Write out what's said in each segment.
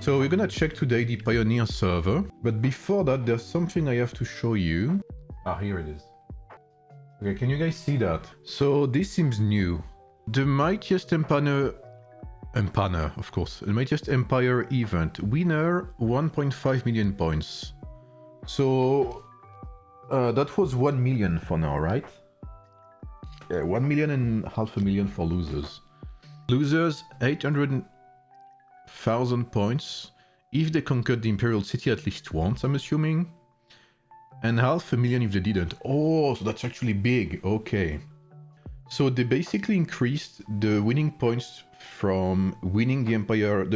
So we're gonna check today the Pioneer server, but before that there's something I have to show you. Ah, here it is. Okay, can you guys see that? So this seems new. The Mightiest Empire, of course, the Mightiest Empire event. Winner 1.5 million points. So that was 1 million for now, right? Yeah, 1 million and half a million for losers. Losers 800,000 points if they conquered the Imperial City at least once, I'm assuming. And half a million if they didn't. Oh, so that's actually big. Okay. So they basically increased the winning points from winning the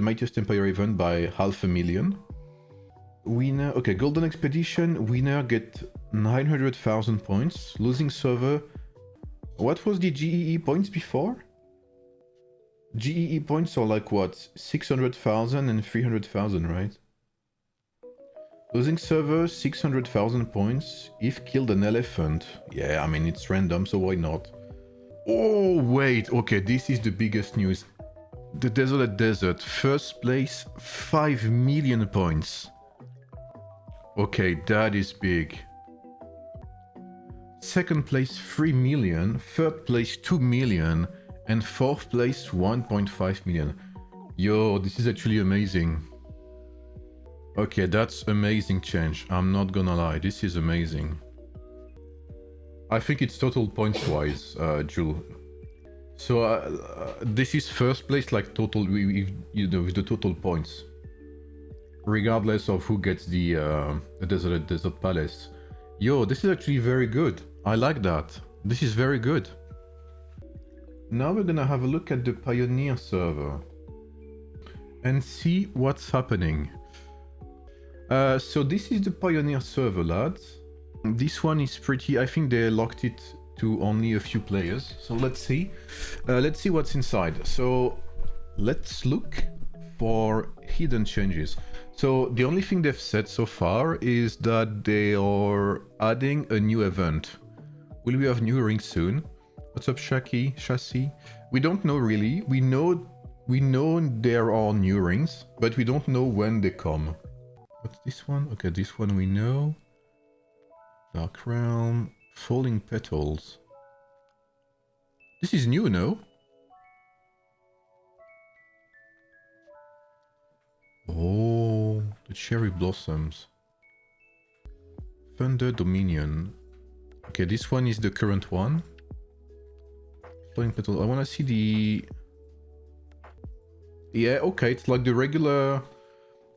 Mightiest Empire event by half a million. Winner, okay, Golden Expedition, winner get 900,000 points. Losing server, what was the GEE points before? GEE points are like what? 600,000 and 300,000, right? Losing server, 600,000 points if killed an elephant. Yeah, I mean, it's random, so why not? Oh, wait, okay, this is the biggest news. The Desolate Desert, first place, 5 million points. Okay, that is big. Second place, 3 million. Third place, 2 million. And fourth place, 1.5 million. Yo, this is actually amazing. Okay, that's amazing change. I'm not gonna lie, this is amazing. I think it's total points wise, Jul. So this is first place, like total, with the total points, regardless of who gets the Desert Palace. Yo, this is actually very good. I like that. This is very good. Now we're gonna have a look at the Pioneer server and see what's happening. So this is the Pioneer server, lads. This one is pretty, I think they locked it to only a few players. So let's see. Let's see what's inside. So let's look for hidden changes. So the only thing they've said so far is that they are adding a new event. Will we have new rings soon? What's up, Chassis? We don't know really. We know there are new rings, but we don't know when they come. What's this one? Okay, this one we know. Dark Realm, Falling Petals. This is new, no? Oh, the Cherry Blossoms. Thunder Dominion. Okay, this one is the current one. Falling Petal. I want to see the... Yeah, okay, it's like the regular...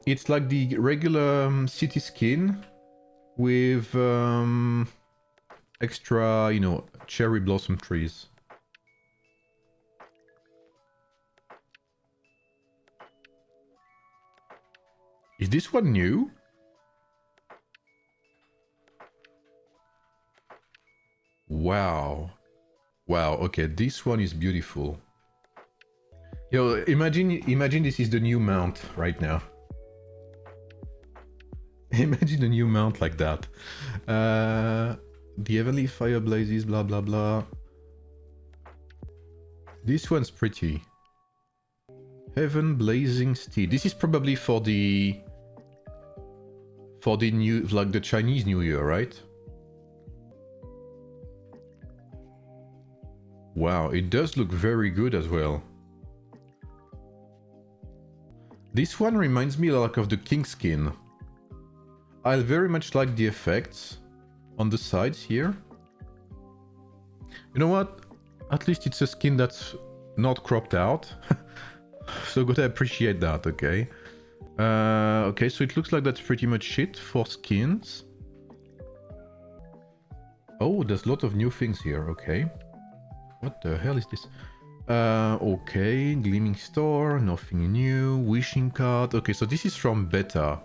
It's like the regular city skin with extra, you know, cherry blossom trees. Is this one new? Wow. Wow, okay, this one is beautiful. Yo, imagine this is the new mount right now. Imagine a new mount like that. The Heavenly Fire Blazes, blah blah blah. This one's pretty. Heaven Blazing Steed. This is probably for the new, like the Chinese New Year, right? Wow, it does look very good as well. This one reminds me like of the King skin. I very much like the effects on the sides here. You know what? At least it's a skin that's not cropped out. So gotta appreciate that, okay? Okay, so it looks like that's pretty much it for skins. Oh, there's a lot of new things here, okay. What the hell is this? Okay, Gleaming Star, nothing new. Wishing Card. Okay, so this is from beta.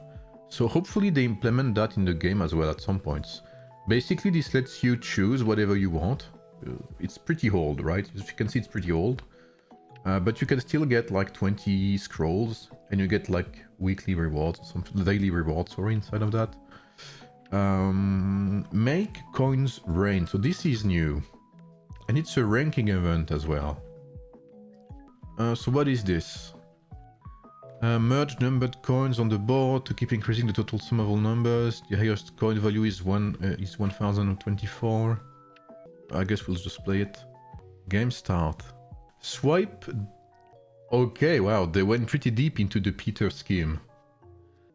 So hopefully they implement that in the game as well at some points. Basically, this lets you choose whatever you want. It's pretty old, right? As you can see, it's pretty old. But you can still get like 20 scrolls, and you get like weekly rewards, or some daily rewards, sorry, inside of that. Make coins rain. So this is new. And it's a ranking event as well. So what is this? Merge numbered coins on the board to keep increasing the total sum of all numbers. The highest coin value is 1024. I guess we'll just play it. Game start. Swipe. Okay, wow, they went pretty deep into the Peter scheme.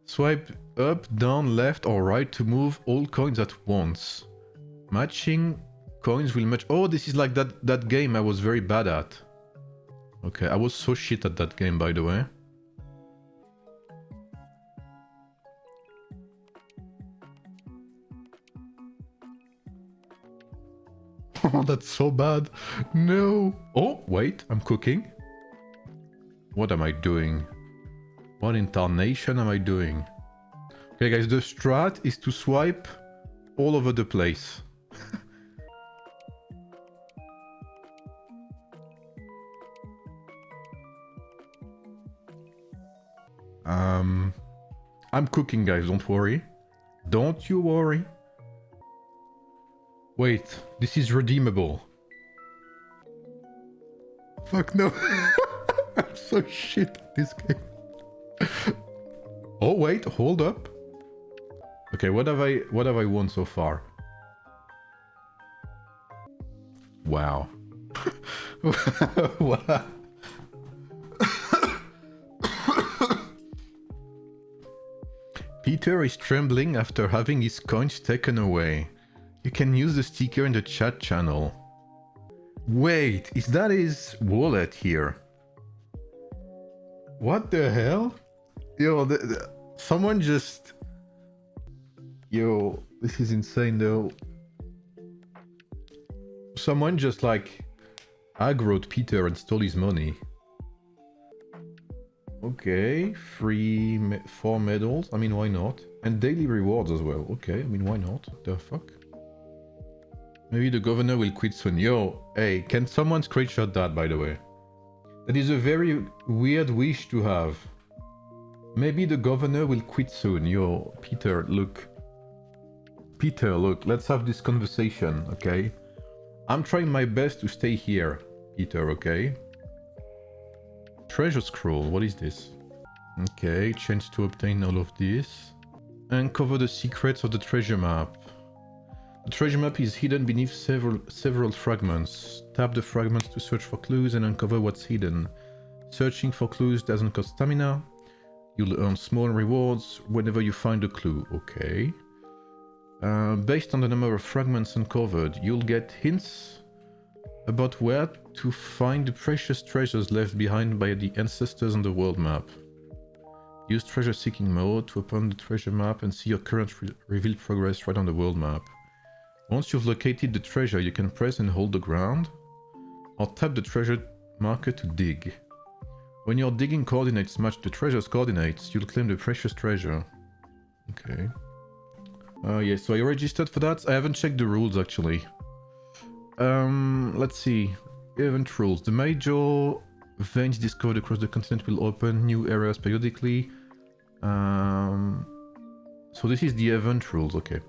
Swipe up, down, left or right to move all coins at once. Matching coins will match. Oh, this is like that game I was very bad at. Okay, I was so shit at that game, by the way. Oh, that's so bad. No. Oh, wait, I'm cooking. What am I doing? What in tarnation am I doing? Okay, guys, the strat is to swipe all over the place. I'm cooking, guys, don't worry. Don't you worry. Wait, this is redeemable. Fuck no. I'm so shit at this game. Oh wait, hold up. Okay, what have I won so far? Wow. What? Peter is trembling after having his coins taken away. You can use the sticker in the chat channel. Wait, is that his wallet here? What the hell? Yo, someone just... Yo, this is insane though. Someone just like aggroed Peter and stole his money. Okay, 4 medals. I mean, why not? And daily rewards as well. Okay, I mean, why not? What the fuck? Maybe the governor will quit soon. Yo, hey, can someone screenshot that, by the way? That is a very weird wish to have. Maybe the governor will quit soon. Yo, Peter, look. Peter, look, let's have this conversation, okay? I'm trying my best to stay here, Peter, okay? Treasure scroll, what is this? Okay, chance to obtain all of this. Uncover the secrets of the treasure map. The treasure map is hidden beneath several fragments. Tap the fragments to search for clues and uncover what's hidden. Searching for clues doesn't cost stamina. You'll earn small rewards whenever you find a clue. Okay. Based on the number of fragments uncovered, you'll get hints about where to find the precious treasures left behind by the ancestors on the world map. Use treasure seeking mode to open the treasure map and see your current revealed progress right on the world map. Once you've located the treasure, you can press and hold the ground or tap the treasure marker to dig. When your digging coordinates match the treasure's coordinates, you'll claim the precious treasure. Okay. Yes, so I registered for that. I haven't checked the rules actually. Let's see. Event rules. The major veins discovered across the continent will open new areas periodically. So this is the event rules, okay.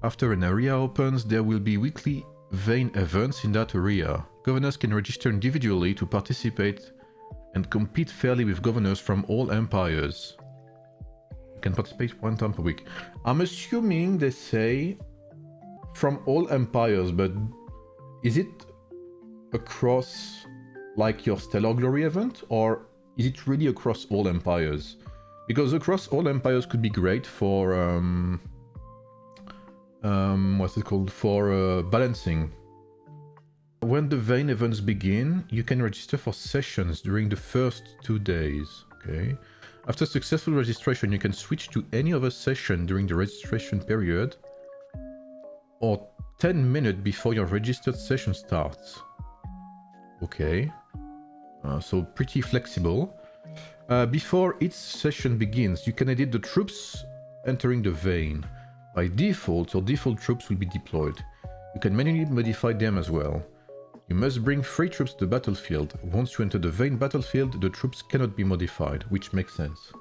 After an area opens, there will be weekly vein events in that area. Governors can register individually to participate and compete fairly with governors from all empires. You can participate 1 time per week. I'm assuming they say from all empires, but is it across like your Stellar Glory event, or is it really across all empires? Because across all empires could be great for what's it called, for balancing. When the vein events begin, you can register for sessions during the first 2 days. Okay. After successful registration, you can switch to any other session during the registration period or 10 minutes before your registered session starts. Okay. So pretty flexible. Before each session begins, you can edit the troops entering the vein. By default, your default troops will be deployed. You can manually modify them as well. You must bring 3 troops to the battlefield. Once you enter the vein battlefield, the troops cannot be modified, which makes sense.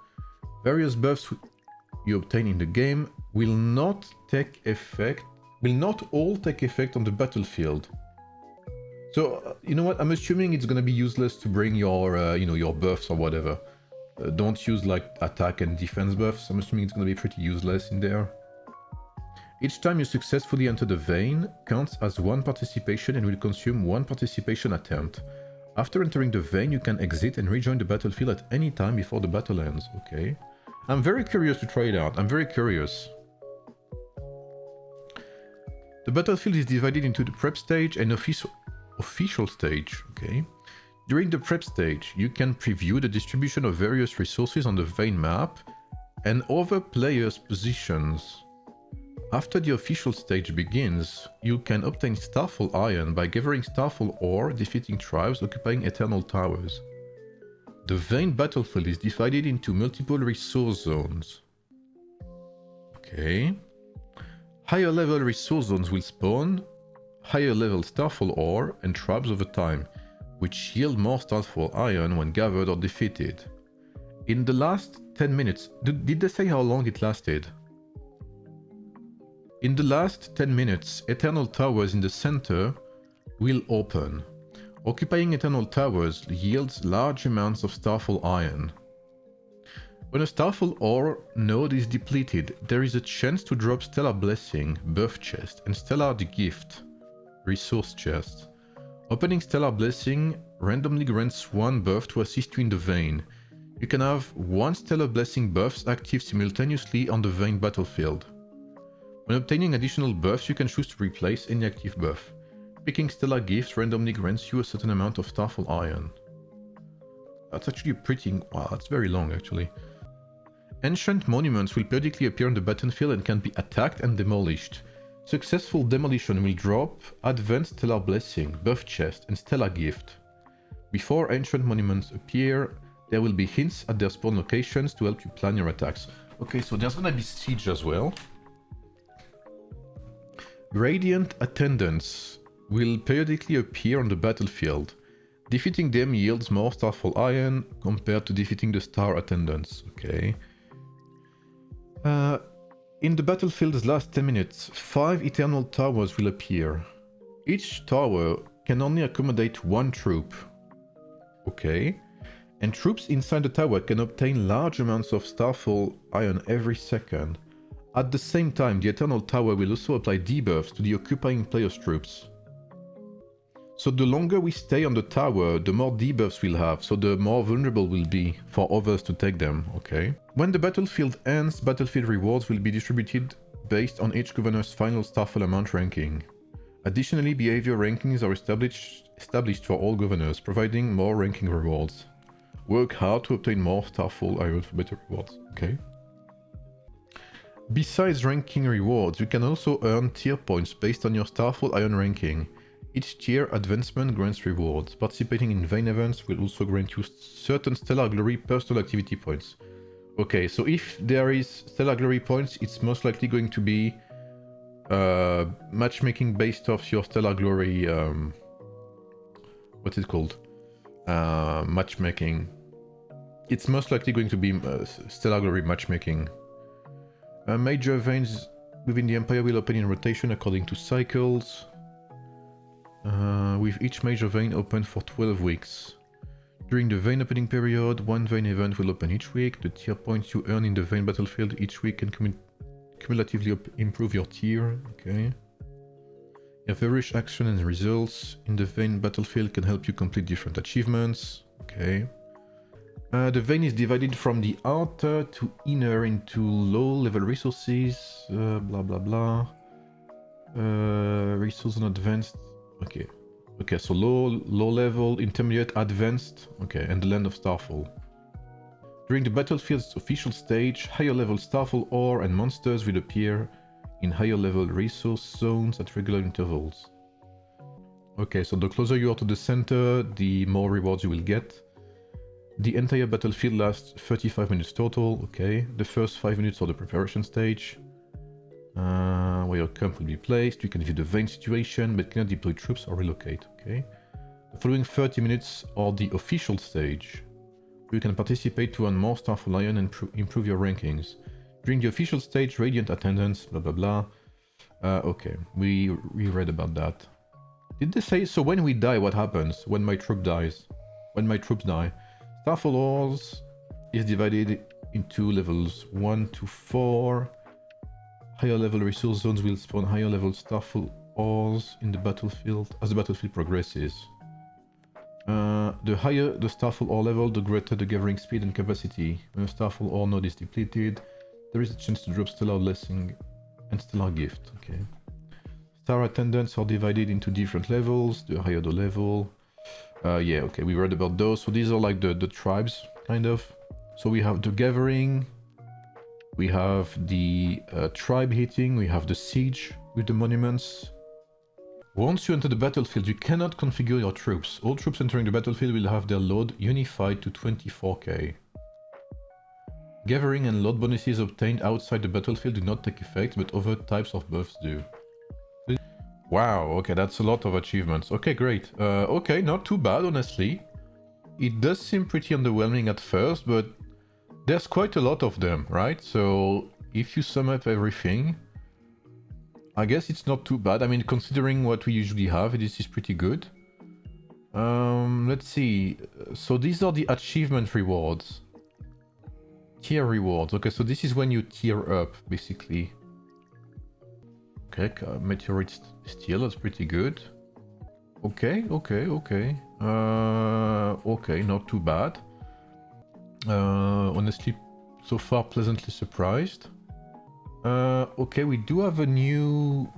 Various buffs you obtain in the game will not all take effect on the battlefield. So, you know what? I'm assuming it's gonna be useless to bring your, your buffs or whatever. don't use like attack and defense buffs. I'm assuming it's going to be pretty useless in there. Each time you successfully enter the vein counts as one participation and will consume one participation attempt. After entering the vein, you can exit and rejoin the battlefield at any time before the battle ends. Okay. I'm very curious to try it out. I'm very curious. The battlefield is divided into the prep stage and official stage. Okay. During the prep stage, you can preview the distribution of various resources on the vein map and other players' positions. After the official stage begins, you can obtain Starfall Iron by gathering Starfall ore, defeating tribes occupying Eternal Towers. The vein battlefield is divided into multiple resource zones. Okay. Higher level resource zones will spawn higher level Starfall ore and tribes over time, which yield more Starfall Iron when gathered or defeated. In the last 10 minutes, did they say how long it lasted? In the last 10 minutes, Eternal Towers in the center will open. Occupying Eternal Towers yields large amounts of Starfall Iron. When a Starfall ore node is depleted, there is a chance to drop Stellar Blessing, Buff Chest, and Stellar Gift, Resource Chest. Opening Stellar Blessing randomly grants one buff to assist you in the vein. You can have one Stellar Blessing buffs active simultaneously on the vein battlefield. When obtaining additional buffs, you can choose to replace any active buff. Picking Stellar Gifts randomly grants you a certain amount of Starfall Iron. That's actually pretty... wow, that's very long actually. Ancient monuments will periodically appear on the battlefield and can be attacked and demolished. Successful demolition will drop Advanced Stellar Blessing, Buff Chest, and Stellar Gift. Before ancient monuments appear, there will be hints at their spawn locations to help you plan your attacks. Okay, so there's gonna be siege as well. Radiant attendants will periodically appear on the battlefield. Defeating them yields more Starfall Iron compared to defeating the star attendants. Okay. In the battlefield's last 10 minutes, 5 Eternal Towers will appear. Each tower can only accommodate one troop. Okay. And troops inside the tower can obtain large amounts of Starfall Iron every second. At the same time, the Eternal Tower will also apply debuffs to the occupying player's troops. So the longer we stay on the tower, the more debuffs we'll have, so the more vulnerable we'll be for others to take them, okay? When the battlefield ends, battlefield rewards will be distributed based on each governor's final Starfall amount ranking. Additionally, behavior rankings are established for all governors, providing more ranking rewards. Work hard to obtain more Starfall Iron for better rewards, okay? Besides ranking rewards, you can also earn tier points based on your Starfall Iron ranking. Each tier advancement grants rewards. Participating in vein events will also grant you certain Stellar Glory personal activity points. Okay, so if there is Stellar Glory points, it's most likely going to be matchmaking based off your Stellar Glory... what's it called? Matchmaking. It's most likely going to be Stellar Glory matchmaking. Major veins within the Empire will open in rotation according to cycles, with each major vein open for 12 weeks. During the vein opening period, one vein event will open each week. The tier points you earn in the vein battlefield each week can cumulatively improve your tier. Okay. Your various action and results in the vein battlefield can help you complete different achievements. Okay. The vein is divided from the outer to inner into low-level resources, blah blah blah. Resource and advanced. Okay. Okay, so low level, intermediate, advanced. Okay, and the land of Starfall. During the battlefield's official stage, higher level Starfall ore and monsters will appear in higher level resource zones at regular intervals. Okay, so the closer you are to the center, the more rewards you will get. The entire battlefield lasts 35 minutes total, okay. The first 5 minutes are the preparation stage, where your camp will be placed. You can view the vein situation, but cannot deploy troops or relocate, okay. The following 30 minutes are the official stage, where you can participate to earn more Starfall Iron and improve your rankings. During the official stage, radiant attendance, blah blah blah. Okay, we read about that. Did they say, so when we die, what happens? When my troop dies? When my troops die? Starfall ores is divided into levels 1 to 4. Higher level resource zones will spawn higher level Starfall ores in the battlefield as the battlefield progresses. The higher the Starfall ore level, the greater the gathering speed and capacity. When a Starfall ore node is depleted, there is a chance to drop Stellar Blessing and Stellar Gift. Okay. Star attendants are divided into different levels, the higher the level. Yeah, okay, we read about those. So these are like the tribes, kind of. So we have the gathering, we have the tribe hitting, we have the siege with the monuments. Once you enter the battlefield, you cannot configure your troops. All troops entering the battlefield will have their load unified to 24k. Gathering and load bonuses obtained outside the battlefield do not take effect, but other types of buffs do. Wow, okay, that's a lot of achievements. Okay, great. Okay, not too bad, honestly. It does seem pretty underwhelming at first, but there's quite a lot of them, right? So if you sum up everything, I guess it's not too bad. I mean, considering what we usually have, this is pretty good. Let's see. So these are the achievement rewards. Tier rewards. Okay, so this is when you tier up, basically. Okay, meteorite steel, that's pretty good. Okay. Okay, not too bad. Honestly, so far pleasantly surprised. Okay, we do have a new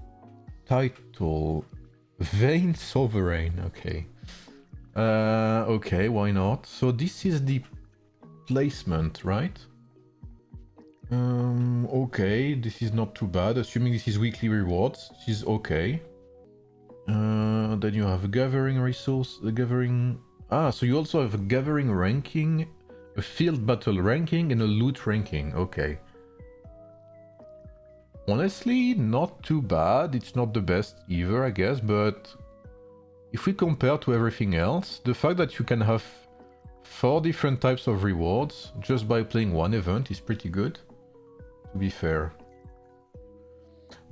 title. Vain Sovereign, okay. Okay, why not? So this is the placement, right? Okay, this is not too bad. Assuming this is weekly rewards, this is okay. Then you have a gathering resource, the gathering... Ah, so you also have a gathering ranking, a field battle ranking, and a loot ranking. Okay. Honestly, not too bad. It's not the best either, I guess, but if we compare to everything else, the fact that you can have 4 different types of rewards just by playing one event is pretty good, to be fair.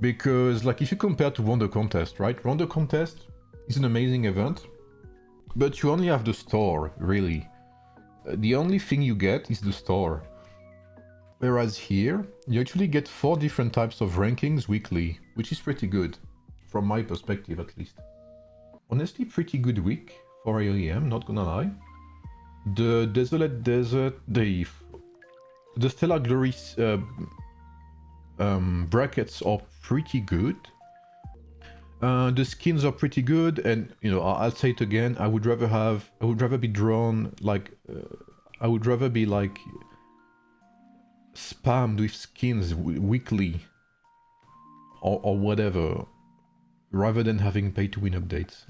Because, like, if you compare to Wonder Contest, right? Wonder Contest is an amazing event, but you only have the store, really. The only thing you get is the store. Whereas here, you actually get 4 different types of rankings weekly, which is pretty good, from my perspective at least. Honestly, pretty good week for AOEM, not gonna lie. The Desolate Desert, the Stellar Glory brackets are pretty good. The skins are pretty good, and you know, I'll say it again, I would rather be drawn like, I would rather be like spammed with skins weekly or whatever, rather than having pay to win updates.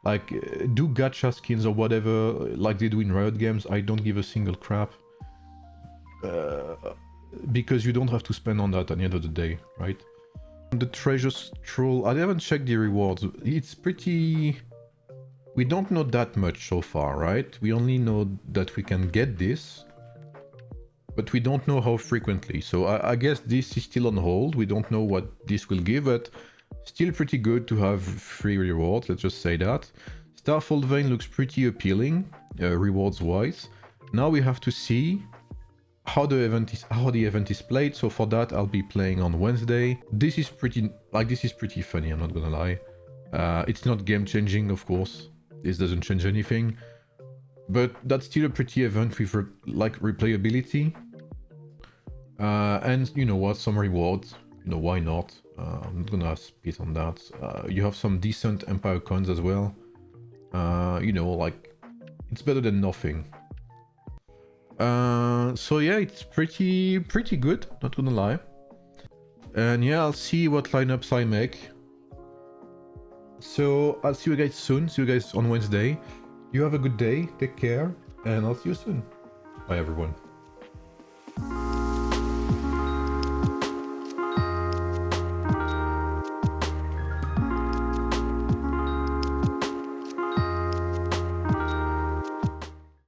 Like, do gacha skins or whatever, like they do in Riot Games. I don't give a single crap. Because you don't have to spend on that at the end of the day, right? The treasure scroll, I haven't checked the rewards. It's pretty... We don't know that much so far, right? We only know that we can get this, but we don't know how frequently. So I guess this is still on hold. We don't know what this will give, but still pretty good to have free rewards, let's just say that. Starfall Vein looks pretty appealing, rewards-wise. Now we have to see how the event is played. So for that, I'll be playing on Wednesday. This is pretty funny, I'm not gonna lie. It's not game-changing, of course. This doesn't change anything. But that's still a pretty event with like replayability. And you know what, some rewards, you know, why not? I'm not gonna spit on that. You have some decent Empire coins as well. You know, like, it's better than nothing. So yeah, it's pretty good, not gonna lie. And yeah, I'll see what lineups I make. So I'll see you guys soon. See you guys on Wednesday. You have a good day, take care, and I'll see you soon. Bye everyone.